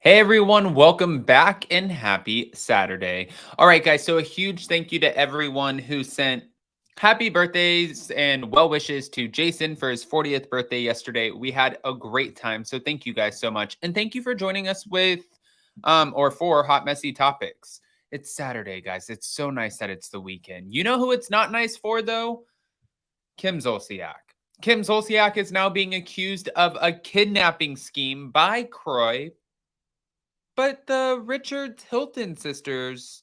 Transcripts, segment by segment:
Hey everyone, welcome back and happy Saturday. All right, guys, so a huge thank you to everyone who sent happy birthdays and well wishes to Jason for his 40th birthday yesterday. We had a great time, so thank you guys so much. And thank you for joining us with or for Hot Messy Topics. It's Saturday, guys. It's so nice that it's the weekend. You know who it's not nice for though? Kim Zolciak. Kim Zolciak is now being accused of a kidnapping scheme by Croy, but the Richard Hilton sisters,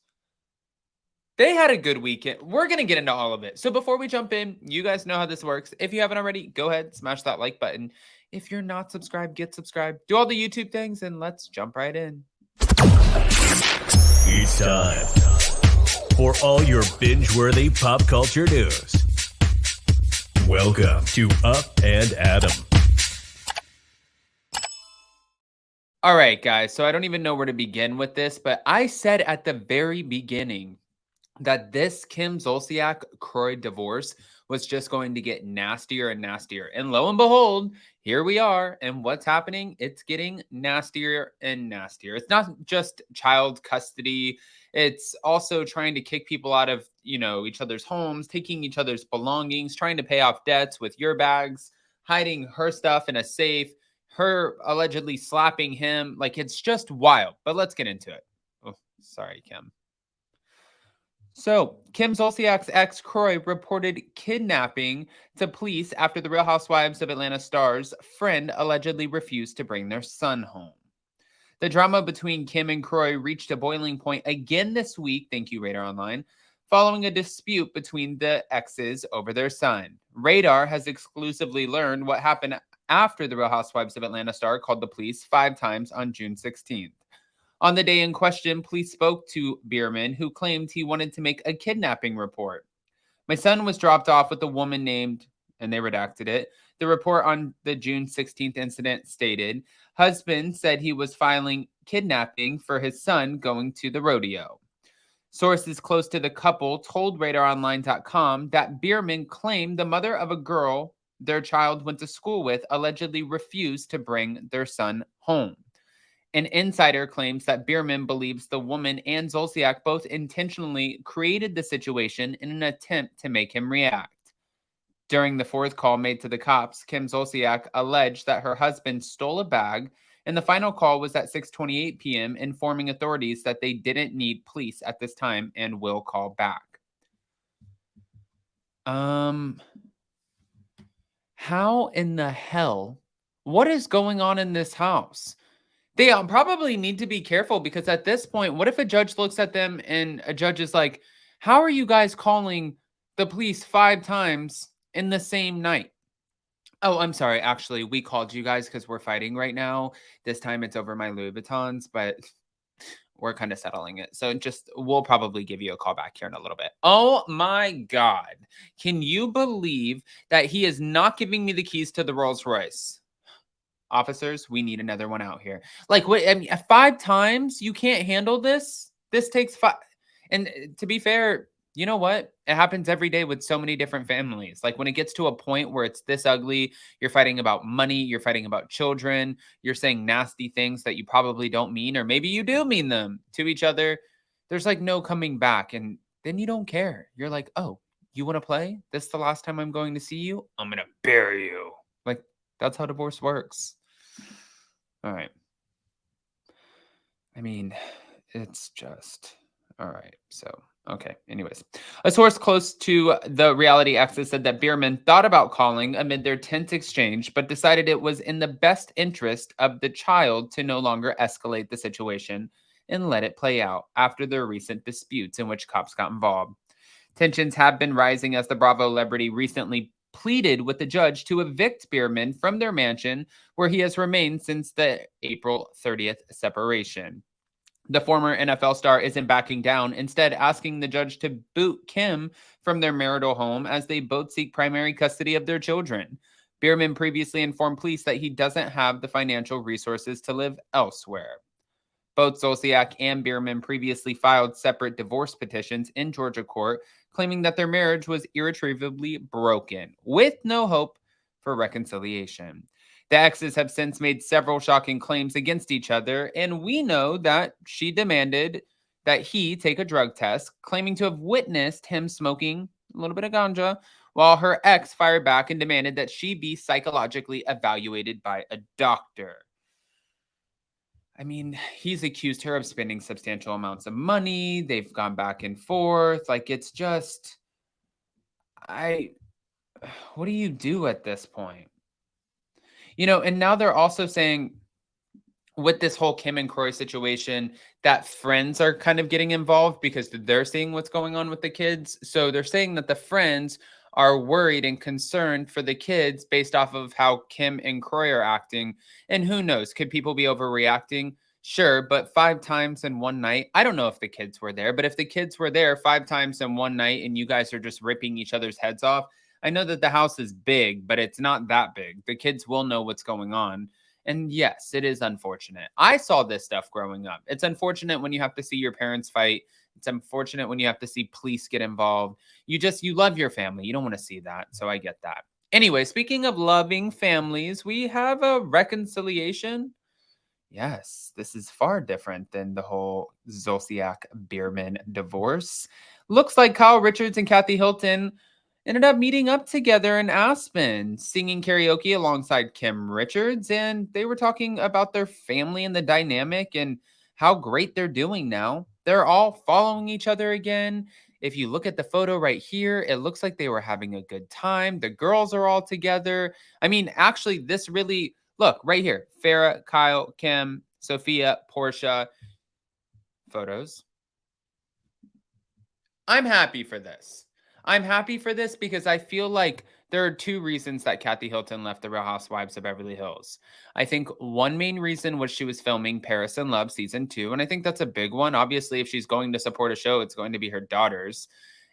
they had a good weekend. We're going to get into all of it. So before we jump in, you guys know how this works. If you haven't already, go ahead, smash that like button. If you're not subscribed, get subscribed. Do all the YouTube things, and let's jump right in. It's time for all your binge-worthy pop culture news. Welcome to Up and Adam. All right, guys. So I don't even know where to begin with this, but I said at the very beginning that this Kim Zolciak Croy divorce was just going to get nastier and nastier. And lo and behold, here we are. And what's happening? It's getting nastier and nastier. It's not just child custody. It's also trying to kick people out of, each other's homes, taking each other's belongings, trying to pay off debts with your bags, hiding her stuff in a safe, her allegedly slapping him. Like, it's just wild. But let's get into it. Oh, sorry, Kim. So, Kim Zolciak's ex, Croy, reported kidnapping to police after the Real Housewives of Atlanta star's friend allegedly refused to bring their son home. The drama between Kim and Croy reached a boiling point again this week, thank you, Radar Online, following a dispute between the exes over their son. Radar has exclusively learned what happened after the Real Housewives of Atlanta star called the police 5 times on June 16th. On the day in question, police spoke to Bierman, who claimed he wanted to make a kidnapping report. My son was dropped off with a woman named, and they redacted it. The report on the June 16th incident stated, husband said he was filing kidnapping for his son going to the rodeo. Sources close to the couple told RadarOnline.com that Bierman claimed the mother of a girl their child went to school with allegedly refused to bring their son home. An insider claims that Bierman believes the woman and Zolciak both intentionally created the situation in an attempt to make him react. During the fourth call made to the cops, Kim Zolciak alleged that her husband stole a bag, and the final call was at 6:28 p.m., informing authorities that they didn't need police at this time and will call back. How in the hell? What is going on in this house? They probably need to be careful because at this point, what if a judge looks at them and a judge is like, how are you guys calling the police 5 times in the same night? Oh, I'm sorry. Actually, we called you guys because we're fighting right now. This time it's over my Louis Vuittons, but we're kind of settling it. So we'll probably give you a call back here in a little bit. Oh my God. Can you believe that he is not giving me the keys to the Rolls Royce? Officers, we need another one out here. Like, what? I mean, 5 times? You can't handle this? This takes 5. And to be fair, you know what? It happens every day with so many different families. Like, when it gets to a point where it's this ugly, you're fighting about money, you're fighting about children, you're saying nasty things that you probably don't mean, or maybe you do mean them to each other. There's like no coming back. And then you don't care. You're like, oh, you want to play? This is the last time I'm going to see you? I'm going to bury you. Like, that's how divorce works. All right. I mean, it's just all right. So, okay. Anyways, a source close to the reality access said that Bierman thought about calling amid their tense exchange, but decided it was in the best interest of the child to no longer escalate the situation and let it play out after their recent disputes in which cops got involved. Tensions have been rising as the Bravo celebrity recently pleaded with the judge to evict Bierman from their mansion, where he has remained since the April 30th separation. The former NFL star isn't backing down, instead asking the judge to boot Kim from their marital home as they both seek primary custody of their children. Bierman previously informed police that he doesn't have the financial resources to live elsewhere. Both Zolciak and Bierman previously filed separate divorce petitions in Georgia court, claiming that their marriage was irretrievably broken, with no hope for reconciliation. The exes have since made several shocking claims against each other, and we know that she demanded that he take a drug test, claiming to have witnessed him smoking a little bit of ganja, while her ex fired back and demanded that she be psychologically evaluated by a doctor. I mean, he's accused her of spending substantial amounts of money. They've gone back and forth. Like, it's just, I, what do you do at this point? And now they're also saying with this whole Kim and Croy situation that friends are kind of getting involved because they're seeing what's going on with the kids. So they're saying that the friends are worried and concerned for the kids based off of how Kim and Croy are acting. And who knows, could people be overreacting? Sure, but 5 times in one night, I don't know if the kids were there, but if the kids were there 5 times in one night and you guys are just ripping each other's heads off, I know that the house is big, but it's not that big. The kids will know what's going on. And yes, it is unfortunate. I saw this stuff growing up. It's unfortunate when you have to see your parents fight. It's unfortunate when you have to see police get involved. You love your family. You don't want to see that. So I get that. Anyway, speaking of loving families, we have a reconciliation. Yes, this is far different than the whole Zolciak Bierman divorce. Looks like Kyle Richards and Kathy Hilton ended up meeting up together in Aspen, singing karaoke alongside Kim Richards, and they were talking about their family and the dynamic and how great they're doing now. They're all following each other again. If you look at the photo right here, it looks like they were having a good time. The girls are all together. I mean, actually, this really look right here. Farrah, Kyle, Kim, Sophia, Portia photos. I'm happy for this. I'm happy for this because I feel like there are two reasons that Kathy Hilton left the Real Housewives of Beverly Hills. I think one main reason was she was filming Paris in Love season 2, and I think that's a big one. Obviously, if she's going to support a show, it's going to be her daughters.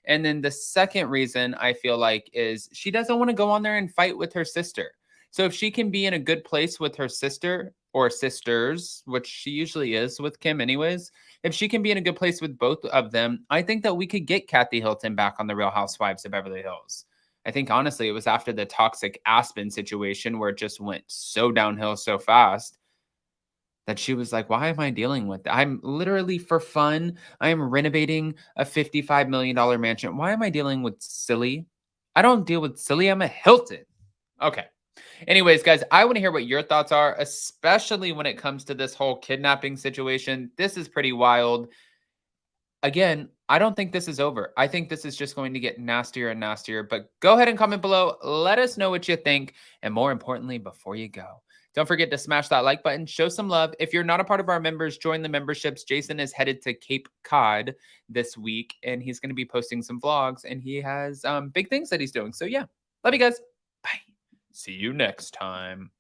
And then the second reason I feel like is she doesn't want to go on there and fight with her sister. So if she can be in a good place with her sister or sisters, which she usually is with Kim anyways, if she can be in a good place with both of them, I think that we could get Kathy Hilton back on the Real Housewives of Beverly Hills. I think honestly, it was after the toxic Aspen situation where it just went so downhill so fast that she was like, why am I dealing with that? I'm literally for fun. I am renovating a $55 million mansion. Why am I dealing with silly? I don't deal with silly. I'm a Hilton. Okay. Anyways, guys, I want to hear what your thoughts are, especially when it comes to this whole kidnapping situation. This is pretty wild. Again, I don't think this is over. I think this is just going to get nastier and nastier. But go ahead and comment below. Let us know what you think. And more importantly, before you go, don't forget to smash that like button. Show some love. If you're not a part of our members, join the memberships. Jason is headed to Cape Cod this week, and he's going to be posting some vlogs. And he has big things that he's doing. So yeah, love you guys. Bye. See you next time.